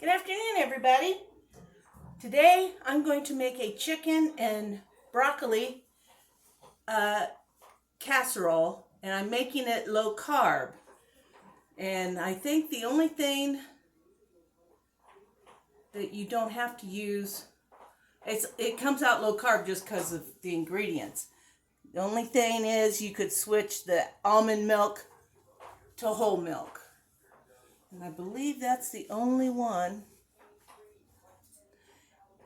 Good afternoon, everybody. Today I'm going to make a chicken and broccoli casserole, and I'm making it low carb. And I think the only thing that you don't have to use, it comes out low carb just because of the ingredients. The only thing is you could switch the almond milk to whole milk. And I believe that's the only one.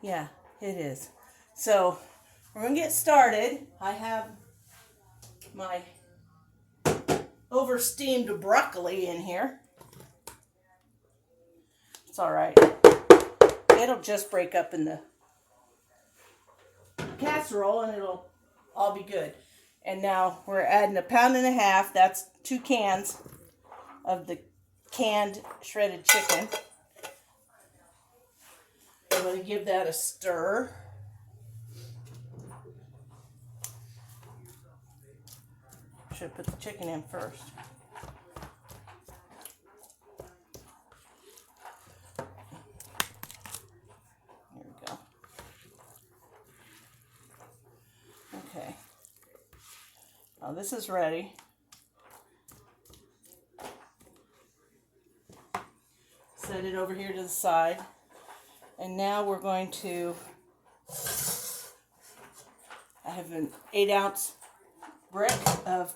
Yeah, it is. So we're going to get started. I have my over-steamed broccoli in here. It's all right. It'll just break up in the casserole and it'll all be good. And now we're adding 1.5 pounds. That's 2 cans of the canned shredded chicken. I'm going to give that a stir. Should put the chicken in first. Here we go. Okay. Now this is ready. Set it over here to the side. And now we're going to, I have an 8-ounce brick of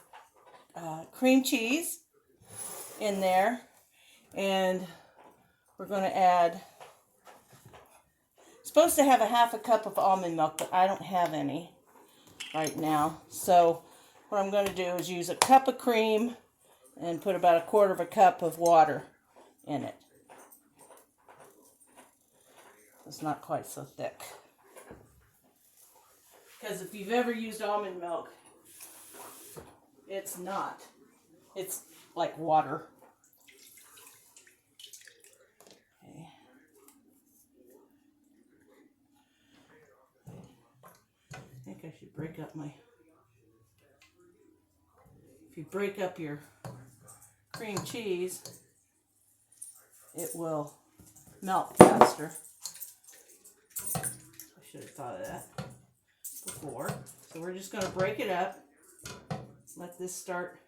cream cheese in there. And we're going to add, supposed to have 1/2 cup of almond milk, but I don't have any right now. So what I'm going to do is use 1 cup of cream and put about 1/4 cup of water in it. It's not quite so thick. Because if you've ever used almond milk, it's not. It's like water. Okay. I think I should break up my... If you break up your cream cheese, it will melt faster. Should have thought of that before. So we're just going to break it up. Let this start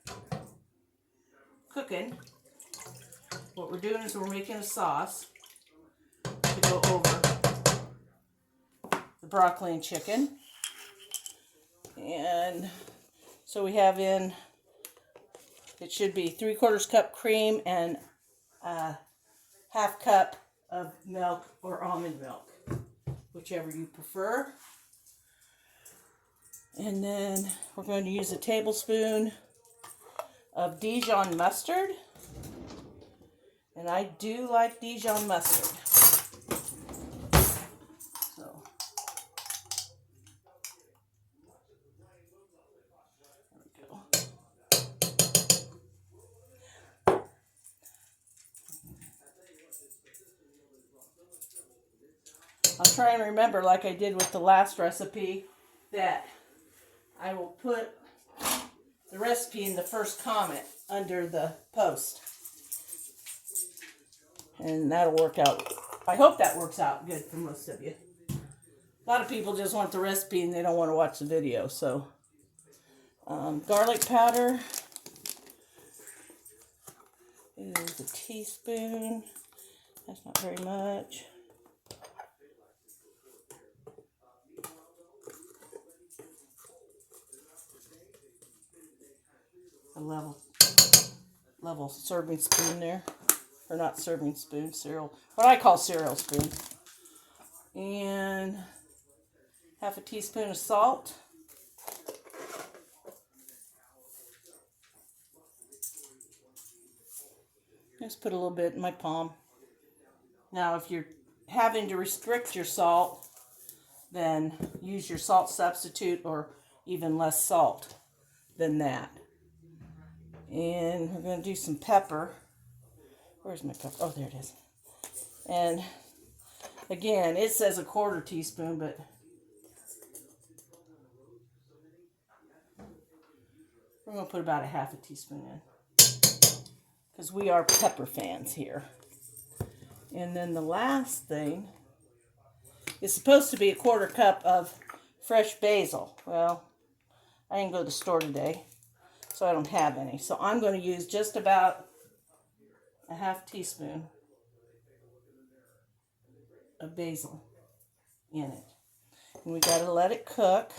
cooking. What we're doing is we're making a sauce to go over the broccoli and chicken. And so we have in, it should be 3/4 cup cream and 1/2 cup of milk or almond milk, whichever you prefer. And then we're going to use a tablespoon of Dijon mustard. And I do like Dijon mustard. So, there we go. I'll try and remember, like I did with the last recipe, that I will put the recipe in the first comment under the post. And that'll work out. I hope that works out good for most of you. A lot of people just want the recipe and they don't want to watch the video. So, garlic powder is a teaspoon. That's not very much. A level serving spoon there, or not serving spoon, cereal, what I call cereal spoon, and 1/2 teaspoon of salt, just put a little bit in my palm. Now if you're having to restrict your salt, then use your salt substitute or even less salt than that. And we're going to do some pepper. Where's my pepper? Oh, there it is. And again, it says 1/4 teaspoon, but we're going to put about 1/2 teaspoon in. Because we are pepper fans here. And then the last thing is supposed to be a 1/4 cup of fresh basil. Well, I didn't go to the store today, so I don't have any. So I'm going to use just about a 1/2 teaspoon of basil in it. And we got to let it cook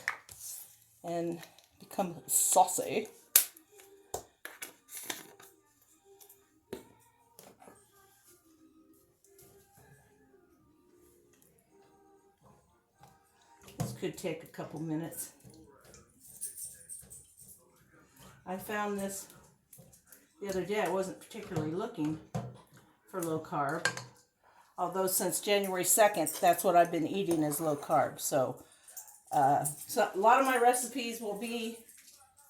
and become saucy. This could take a couple minutes. I found this the other day. I wasn't particularly looking for low carb, although since January 2nd, that's what I've been eating is low carb. So a lot of my recipes will be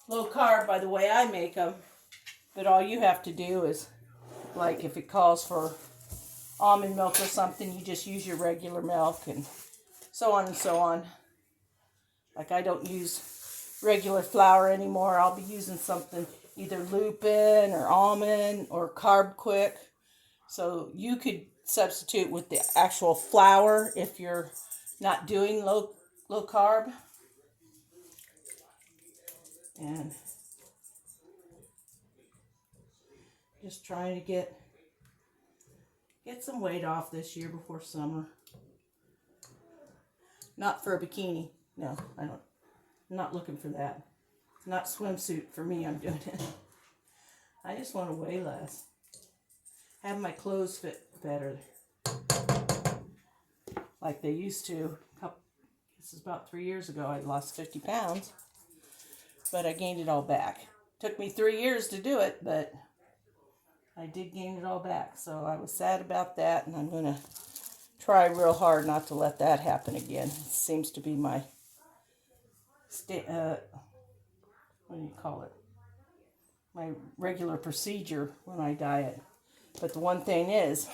low carb by the way I make them, but all you have to do is, like if it calls for almond milk or something, you just use your regular milk and so on and so on. Like I don't use regular flour anymore. I'll be using something either lupin or almond or Carb Quick. So you could substitute with the actual flour if you're not doing low carb. And just trying to get some weight off this year before summer. Not for a bikini. No, I'm not looking for that. Not swimsuit for me, I'm doing it. I just want to weigh less. Have my clothes fit better. Like they used to. This is about 3 years ago. I lost 50 pounds. But I gained it all back. Took me 3 years to do it, but I did gain it all back. So I was sad about that, and I'm going to try real hard not to let that happen again. It seems to be my what do you call it? My regular procedure when I diet. But the one thing is,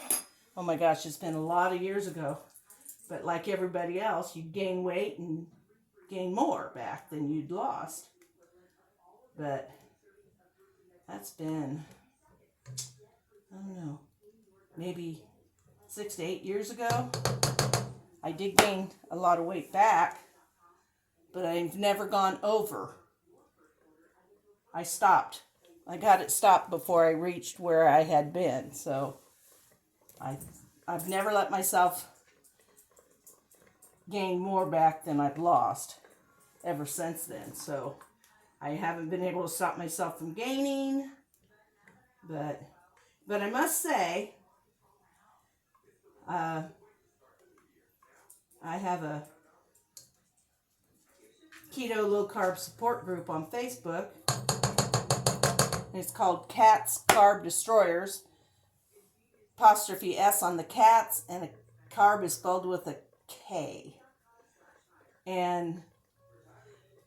oh my gosh, it's been a lot of years ago. But like everybody else, you gain weight and gain more back than you'd lost. But that's been, I don't know, maybe 6 to 8 years ago. I did gain a lot of weight back, but I've never gone over. I stopped. I got it stopped before I reached where I had been. So I've never let myself gain more back than I've lost ever since then. So I haven't been able to stop myself from gaining. But I must say, I have a Keto Low Carb Support Group on Facebook. It's called Cats Carb Destroyers. Apostrophe S on the cats, and a carb is spelled with a K. And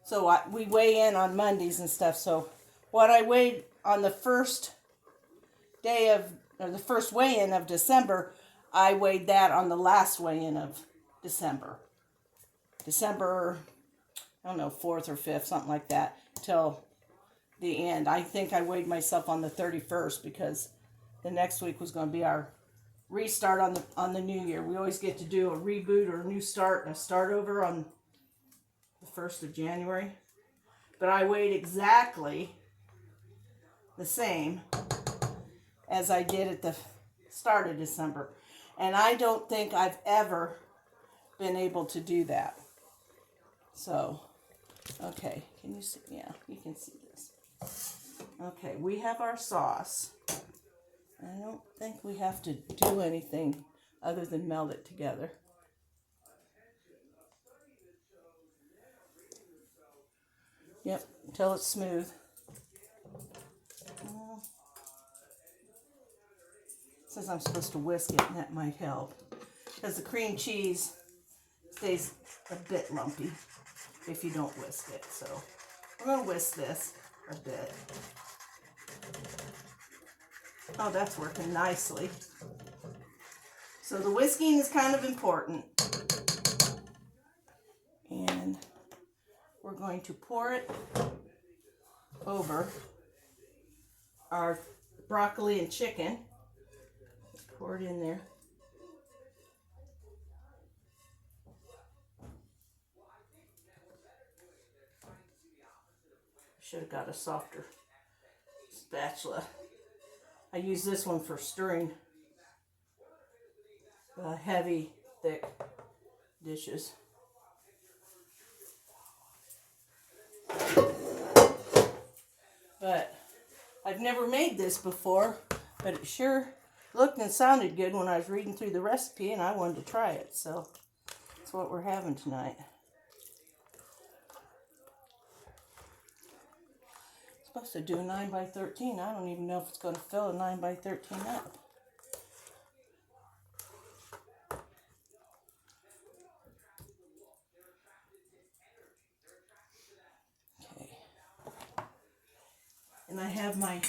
so we weigh in on Mondays and stuff. So what I weighed on the first day of, or the first weigh-in of December, I weighed that on the last weigh-in of December. December, I don't know, 4th or 5th, something like that, till the end. I think I weighed myself on the 31st because the next week was going to be our restart on the new year. We always get to do a reboot or a new start, a start over on the 1st of January. But I weighed exactly the same as I did at the start of December. And I don't think I've ever been able to do that. So, okay, can you see? Yeah, you can see this. Okay, we have our sauce. I don't think we have to do anything other than meld it together. Yep, until it's smooth. Says I'm supposed to whisk it, and that might help. Because the cream cheese stays a bit lumpy if you don't whisk it. So I'm going to whisk this a bit. Oh, that's working nicely. So the whisking is kind of important. And we're going to pour it over our broccoli and chicken. Pour it in there. Should have got a softer spatula. I use this one for stirring heavy, thick dishes. But I've never made this before, but it sure looked and sounded good when I was reading through the recipe, and I wanted to try it. So that's what we're having tonight. It's supposed to do a 9 by 13. I don't even know if it's going to fill a 9 by 13 up. And I have my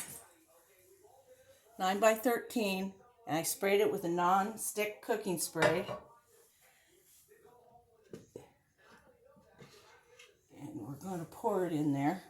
9 by 13, and I sprayed it with a non-stick cooking spray. And we're going to pour it in there.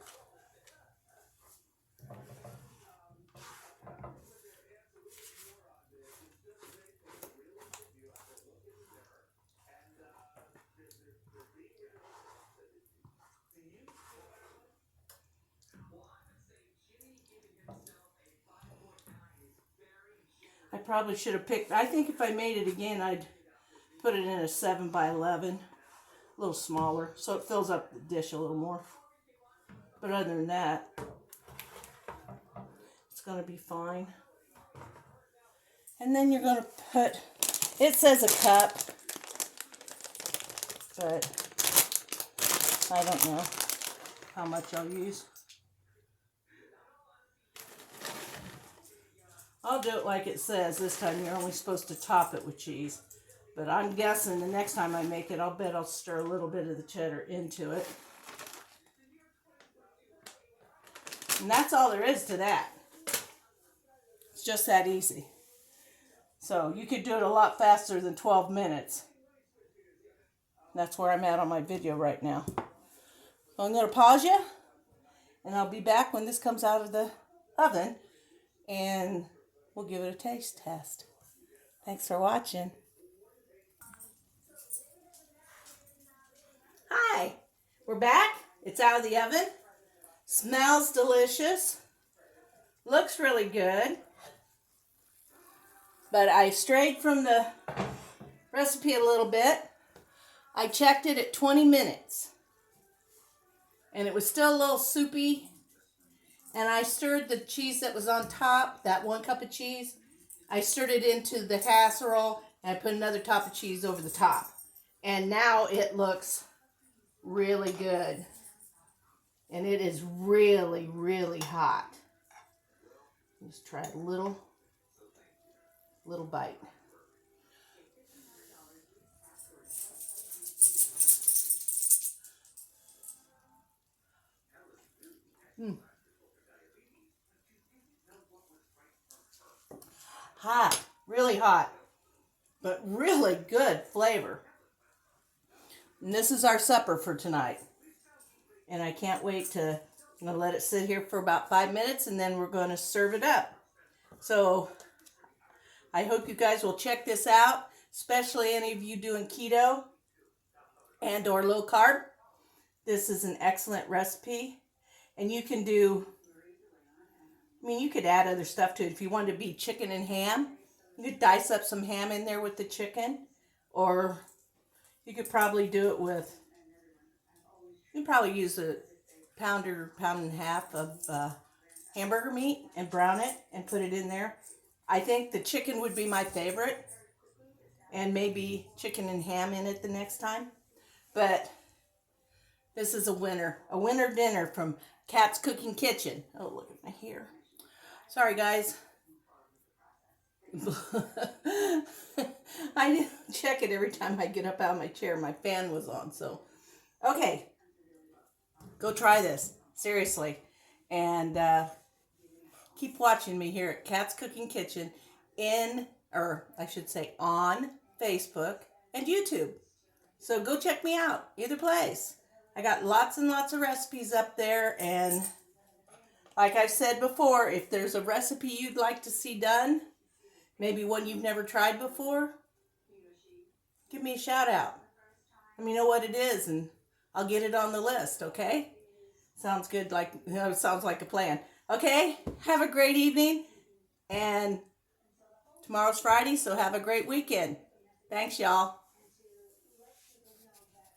I probably should have picked, I think if I made it again, I'd put it in a 7 by 11, a little smaller, so it fills up the dish a little more. But other than that, it's going to be fine. And then you're going to put, it says a cup, but I don't know how much I'll use. I'll do it like it says. This time you're only supposed to top it with cheese. But I'm guessing the next time I make it, I'll bet I'll stir a little bit of the cheddar into it. And that's all there is to that. It's just that easy. So you could do it a lot faster than 12 minutes. That's where I'm at on my video right now. So I'm going to pause you, and I'll be back when this comes out of the oven, and we'll give it a taste test. Thanks for watching. Hi, we're back. It's out of the oven. Smells delicious. Looks really good. But I strayed from the recipe a little bit. I checked it at 20 minutes. And it was still a little soupy. And I stirred the cheese that was on top, that 1 cup of cheese. I stirred it into the casserole, and I put another top of cheese over the top. And now it looks really good. And it is really, really hot. Just try a little bite. Hot, really hot, but really good flavor. And this is our supper for tonight. And I can't wait to, I'm going to let it sit here for about 5 minutes, and then we're going to serve it up. So I hope you guys will check this out, especially any of you doing keto and or low carb. This is an excellent recipe. And you can do, you could add other stuff to it. If you wanted to be chicken and ham, you could dice up some ham in there with the chicken. Or you could probably do it with, you could probably use a pound and a half of hamburger meat and brown it and put it in there. I think the chicken would be my favorite. And maybe chicken and ham in it the next time. But this is a winner dinner from Kat's Cooking Kitchen. Oh, look at my hair. Sorry, guys. I didn't check it every time I get up out of my chair. My fan was on, so. Okay. Go try this. Seriously. And keep watching me here at Kat's Cooking Kitchen on Facebook and YouTube. So go check me out, either place. I got lots and lots of recipes up there, and like I've said before, if there's a recipe you'd like to see done, maybe one you've never tried before, give me a shout out. Let me know what it is, and I'll get it on the list, okay? Sounds good. Sounds like a plan. Okay. Have a great evening. And tomorrow's Friday, so have a great weekend. Thanks, y'all.